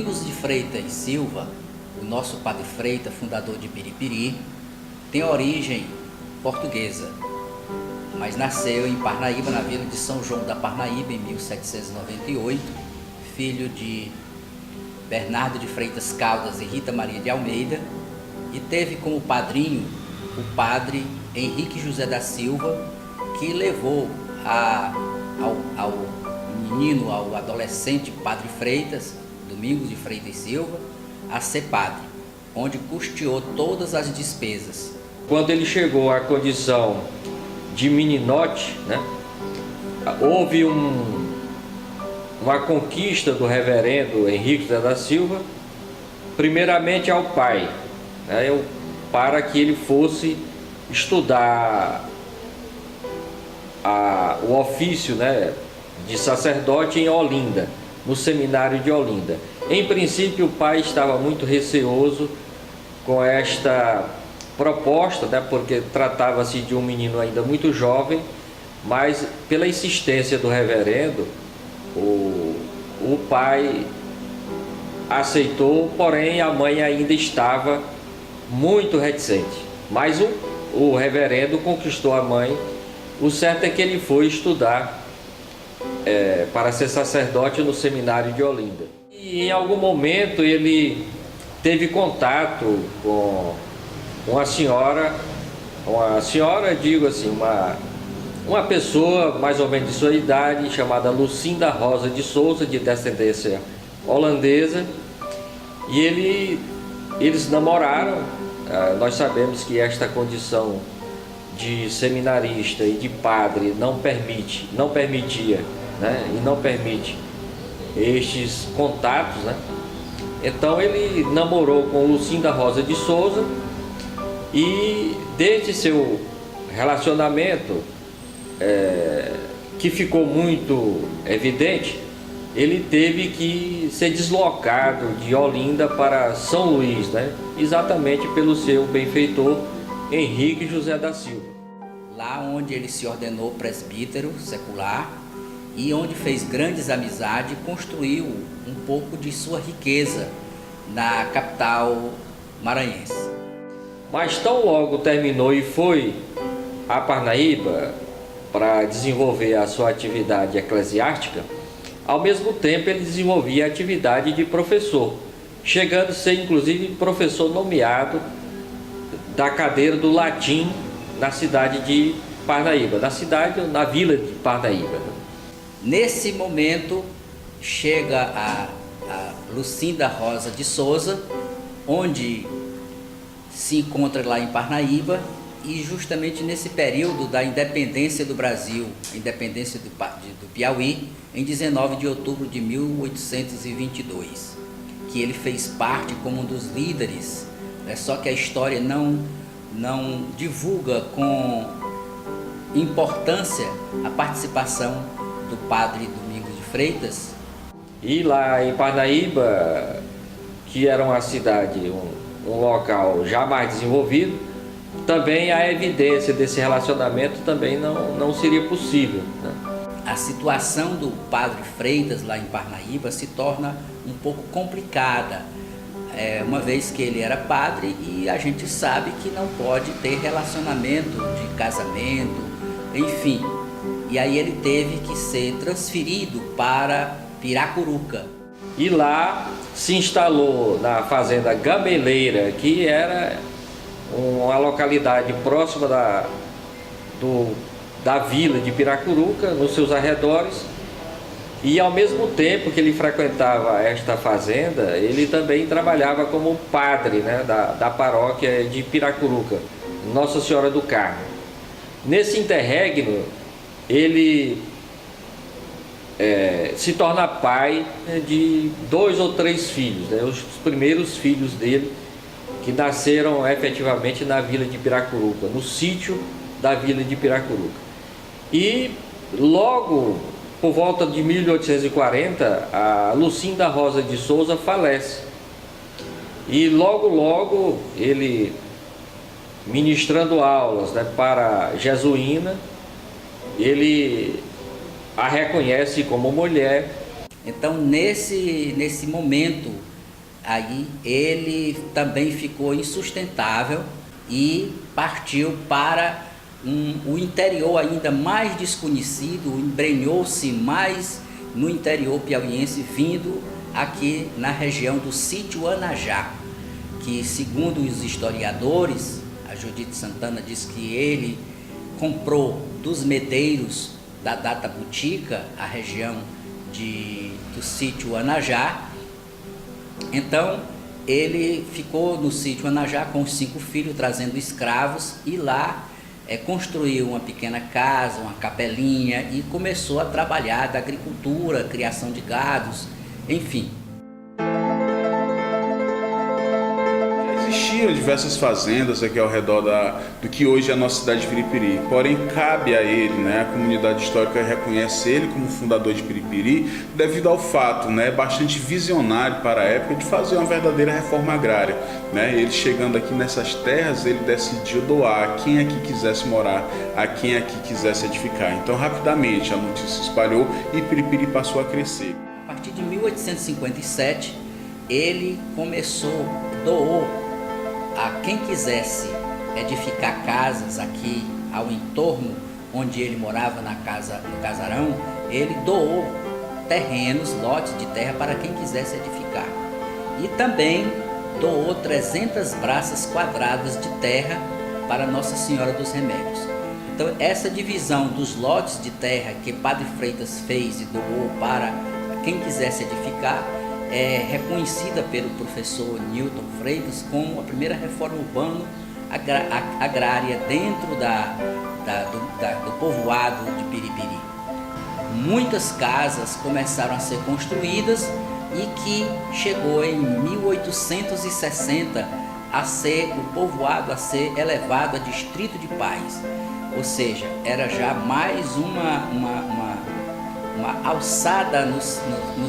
Domingos de Freitas e Silva, o nosso Padre Freitas, fundador de Piripiri, tem origem portuguesa, mas nasceu em Parnaíba, na vila de São João da Parnaíba, em 1798, filho de Bernardo de Freitas Caldas e Rita Maria de Almeida, e teve como padrinho o padre Henrique José da Silva, que levou ao menino, ao adolescente Padre Freitas, Domingos de Freitas e Silva, a ser padre, onde custeou todas as despesas. Quando ele chegou à condição de meninote, né, houve uma conquista do reverendo Henrique José da Silva, primeiramente ao pai, né, para que ele fosse estudar o ofício, né, de sacerdote em Olinda, no seminário de Olinda. Em princípio, o pai estava muito receoso com esta proposta, né, porque tratava-se de um menino ainda muito jovem, mas pela insistência do reverendo, o pai aceitou, porém a mãe ainda estava muito reticente. Mas o reverendo conquistou a mãe. O certo é que ele foi estudar para ser sacerdote no seminário de Olinda. E em algum momento ele teve contato com uma senhora, digo assim, uma pessoa mais ou menos de sua idade, chamada Lucinda Rosa de Souza, de descendência holandesa, e eles namoraram. Nós sabemos que esta condição de seminarista e de padre não permitia, né, e não permite estes contatos, né? Então ele namorou com Lucinda Rosa de Souza, e desde seu relacionamento, que ficou muito evidente, ele teve que ser deslocado de Olinda para São Luís, né? Exatamente pelo seu benfeitor Henrique José da Silva. Lá onde ele se ordenou presbítero secular e onde fez grandes amizades, construiu um pouco de sua riqueza na capital maranhense. Mas tão logo terminou e foi a Parnaíba para desenvolver a sua atividade eclesiástica, ao mesmo tempo ele desenvolvia a atividade de professor, chegando a ser inclusive professor nomeado da cadeira do latim na cidade de Parnaíba, na vila de Parnaíba. Nesse momento chega a Lucinda Rosa de Souza, onde se encontra lá em Parnaíba, e justamente nesse período da independência do Brasil, a independência do Piauí, em 19 de outubro de 1822, que ele fez parte como um dos líderes, né? Só que a história não divulga com importância a participação do padre Domingos de Freitas. E lá em Parnaíba, que era uma cidade, um local já mais desenvolvido, também a evidência desse relacionamento também não seria possível, né? A situação do padre Freitas lá em Parnaíba se torna um pouco complicada, uma vez que ele era padre e a gente sabe que não pode ter relacionamento de casamento, enfim. E aí ele teve que ser transferido para Piracuruca. E lá se instalou na fazenda Gameleira, que era uma localidade próxima da vila de Piracuruca, nos seus arredores. E ao mesmo tempo que ele frequentava esta fazenda, ele também trabalhava como padre, né, da paróquia de Piracuruca, Nossa Senhora do Carmo. Nesse interregno, ele se torna pai, né, de 2 ou 3 filhos, né, os primeiros filhos dele, que nasceram efetivamente na vila de Piracuruca, no sítio da vila de Piracuruca. E logo por volta de 1840, a Lucinda Rosa de Souza falece. E logo ele, ministrando aulas, né, para jesuína, ele a reconhece como mulher. Então nesse momento aí ele também ficou insustentável e partiu para o interior ainda mais desconhecido, embrenhou-se mais no interior piauiense, vindo aqui na região do sítio Anajá, que segundo os historiadores, a Judite Santana diz que ele comprou dos medeiros da Data Butica, a região do sítio Anajá. Então ele ficou no sítio Anajá com os 5 filhos, trazendo escravos, e lá construiu uma pequena casa, uma capelinha, e começou a trabalhar da agricultura, criação de gados, enfim. Existiam diversas fazendas aqui ao redor do que hoje é a nossa cidade de Piripiri, porém cabe a ele, né, a comunidade histórica reconhece ele como fundador de Piripiri devido ao fato, né, bastante visionário para a época, de fazer uma verdadeira reforma agrária, né. Ele chegando aqui nessas terras, ele decidiu doar a quem aqui quisesse morar, a quem aqui quisesse edificar. Então rapidamente a notícia se espalhou e Piripiri passou a crescer. A partir de 1857 ele doou a quem quisesse edificar casas aqui ao entorno onde ele morava, no casarão. Ele doou terrenos, lotes de terra para quem quisesse edificar. E também doou 300 braças quadradas de terra para Nossa Senhora dos Remédios. Então essa divisão dos lotes de terra que Padre Freitas fez e doou para quem quisesse edificar é reconhecida pelo professor Newton Freitas como a primeira reforma urbana agrária dentro do povoado de Piripiri. Muitas casas começaram a ser construídas e que chegou em 1860 o povoado a ser elevado a distrito de paz. Ou seja, era já mais uma alçada no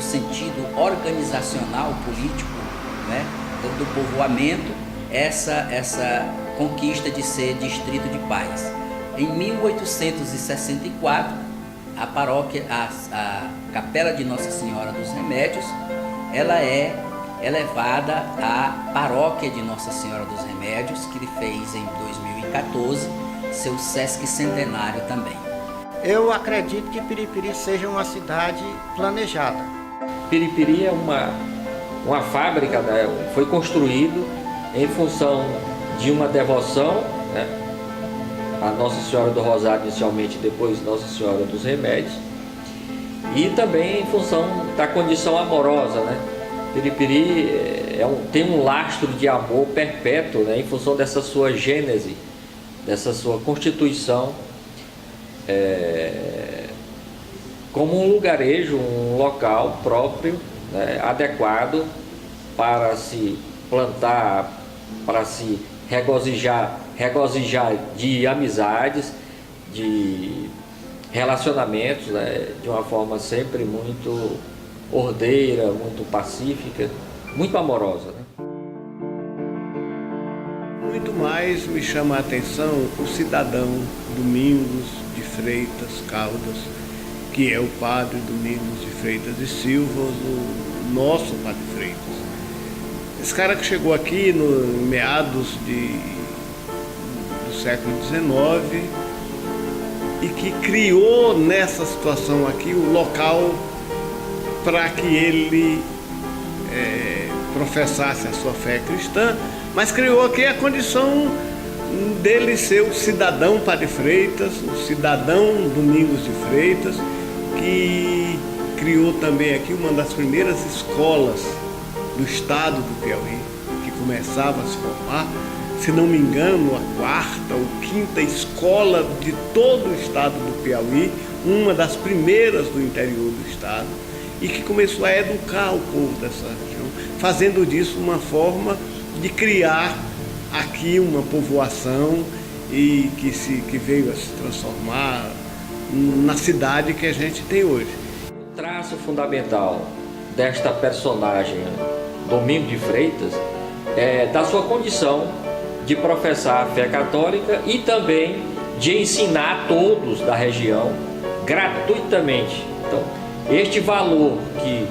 sentido organizacional, político, né, do povoamento, essa conquista de ser distrito de paz. Em 1864, a paróquia, a Capela de Nossa Senhora dos Remédios, ela é elevada à Paróquia de Nossa Senhora dos Remédios, que ele fez em 2014, seu Sesc Centenário também. Eu acredito que Piripiri seja uma cidade planejada. Piripiri é uma fábrica, né? Foi construído em função de uma devoção, né, a Nossa Senhora do Rosário inicialmente, depois Nossa Senhora dos Remédios, e também em função da condição amorosa, né? Piripiri tem um lastro de amor perpétuo, né, em função dessa sua gênese, dessa sua constituição, como um lugarejo, um local próprio, né, adequado para se plantar, para se regozijar de amizades, de relacionamentos, né, de uma forma sempre muito ordeira, muito pacífica, muito amorosa, né? Muito mais me chama a atenção o cidadão Domingos de Freitas Caldas, que é o padre Domingos de Freitas e Silva, o nosso padre Freitas. Esse cara que chegou aqui no meados do século XIX e que criou nessa situação aqui o local para que ele professasse a sua fé cristã, mas criou aqui a condição dele ser o cidadão Padre Freitas, o cidadão Domingos de Freitas, que criou também aqui uma das primeiras escolas do estado do Piauí, que começava a se formar, se não me engano, a 4ª ou 5ª escola de todo o estado do Piauí, uma das primeiras do interior do estado, e que começou a educar o povo dessa região, fazendo disso uma forma de criar aqui uma povoação e que veio a se transformar na cidade que a gente tem hoje. O traço fundamental desta personagem, Domingos de Freitas, é da sua condição de professar a fé católica e também de ensinar a todos da região gratuitamente. Então, este valor que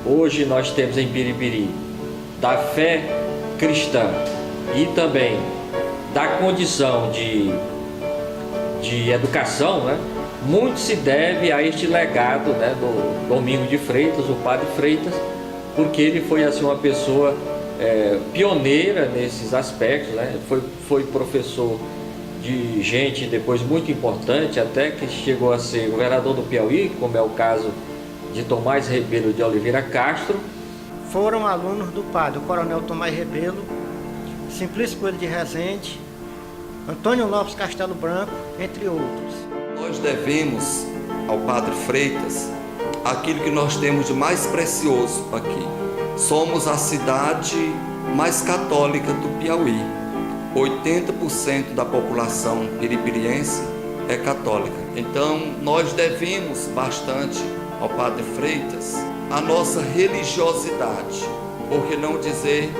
hoje nós temos em Piripiri, da fé cristã e também da condição de educação, né, muito se deve a este legado, né, do Domingos de Freitas, o Padre Freitas, porque ele foi assim, uma pessoa pioneira nesses aspectos, né? Foi professor de gente depois muito importante, até que chegou a ser governador do Piauí, como é o caso de Tomás Rebelo de Oliveira Castro. Foram alunos do padre, o coronel Tomás Rebelo, Simplício Coelho de Rezende, Antônio Lopes Castelo Branco, entre outros. Nós devemos ao Padre Freitas aquilo que nós temos de mais precioso aqui. Somos a cidade mais católica do Piauí. 80% da população piripiriense é católica. Então, nós devemos bastante ao Padre Freitas a nossa religiosidade, por que não dizer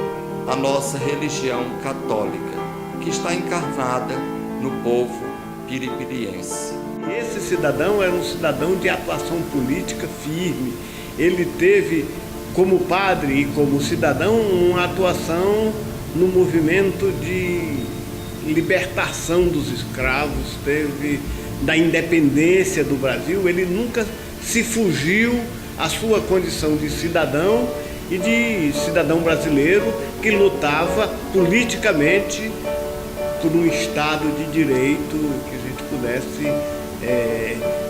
a nossa religião católica, que está encarnada no povo piripiriense. Esse cidadão era um cidadão de atuação política firme. Ele teve, como padre e como cidadão, uma atuação no movimento de libertação dos escravos, teve da independência do Brasil. Ele nunca se fugiu à sua condição de cidadão e de cidadão brasileiro que lutava politicamente por um Estado de direito, que a gente pudesse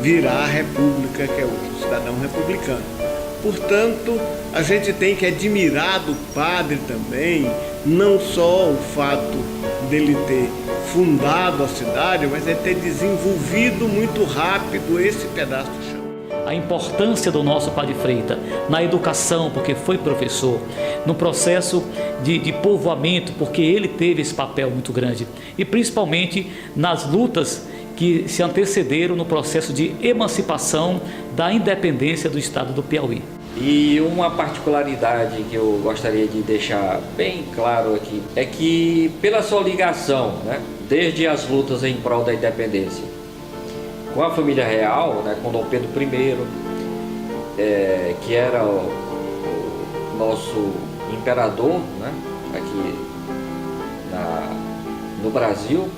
virar a república, que é o cidadão republicano. Portanto, a gente tem que admirar do padre também, não só o fato dele ter fundado a cidade, mas ele ter desenvolvido muito rápido esse pedaço de chão. A importância do nosso Padre Freitas na educação, porque foi professor, no processo de povoamento, porque ele teve esse papel muito grande, e principalmente nas lutas que se antecederam no processo de emancipação da independência do estado do Piauí. E uma particularidade que eu gostaria de deixar bem claro aqui é que, pela sua ligação, né, desde as lutas em prol da independência com a família real, né, com Dom Pedro I, que era o nosso imperador, né, aqui no Brasil,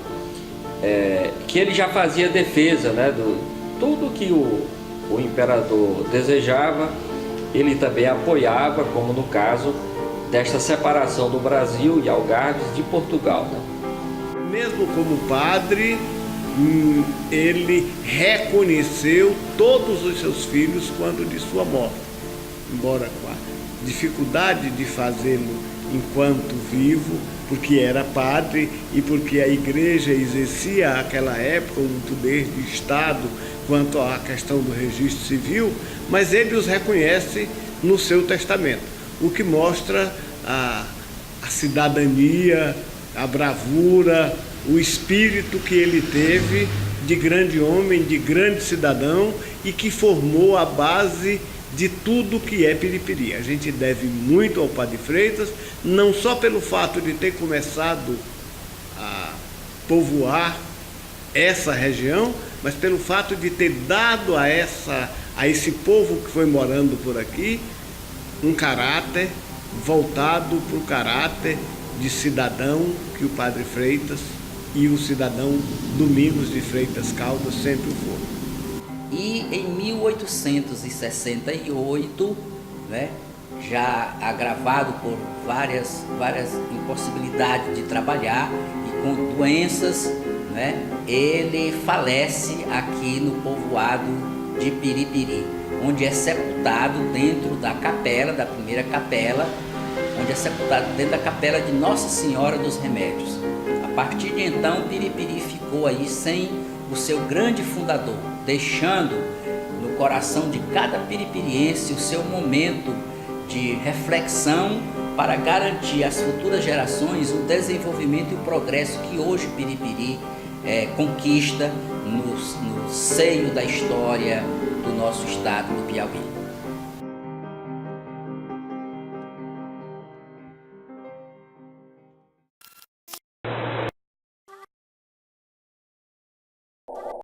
que ele já fazia defesa, né, do tudo que o imperador desejava, ele também apoiava, como no caso desta separação do Brasil e Algarves de Portugal, né? Mesmo como padre, ele reconheceu todos os seus filhos quando de sua morte, embora com a dificuldade de fazê-lo enquanto vivo, porque era padre e porque a igreja exercia naquela época um poder de Estado quanto à questão do registro civil, mas ele os reconhece no seu testamento, o que mostra a cidadania, a bravura, o espírito que ele teve de grande homem, de grande cidadão e que formou a base de tudo que é Piripiri. A gente deve muito ao Padre Freitas, não só pelo fato de ter começado a povoar essa região, mas pelo fato de ter dado a esse povo que foi morando por aqui um caráter voltado para o caráter de cidadão que o Padre Freitas e o cidadão Domingos de Freitas Caldas sempre foram. E em 1868, né, já agravado por várias impossibilidades de trabalhar e com doenças, né, ele falece aqui no povoado de Piripiri, onde é sepultado dentro da capela, da primeira capela, onde é sepultado dentro da capela de Nossa Senhora dos Remédios. A partir de então, Piripiri ficou aí sem o seu grande fundador, deixando no coração de cada piripiriense o seu momento de reflexão para garantir às futuras gerações o desenvolvimento e o progresso que hoje Piripiri conquista no seio da história do nosso estado do Piauí.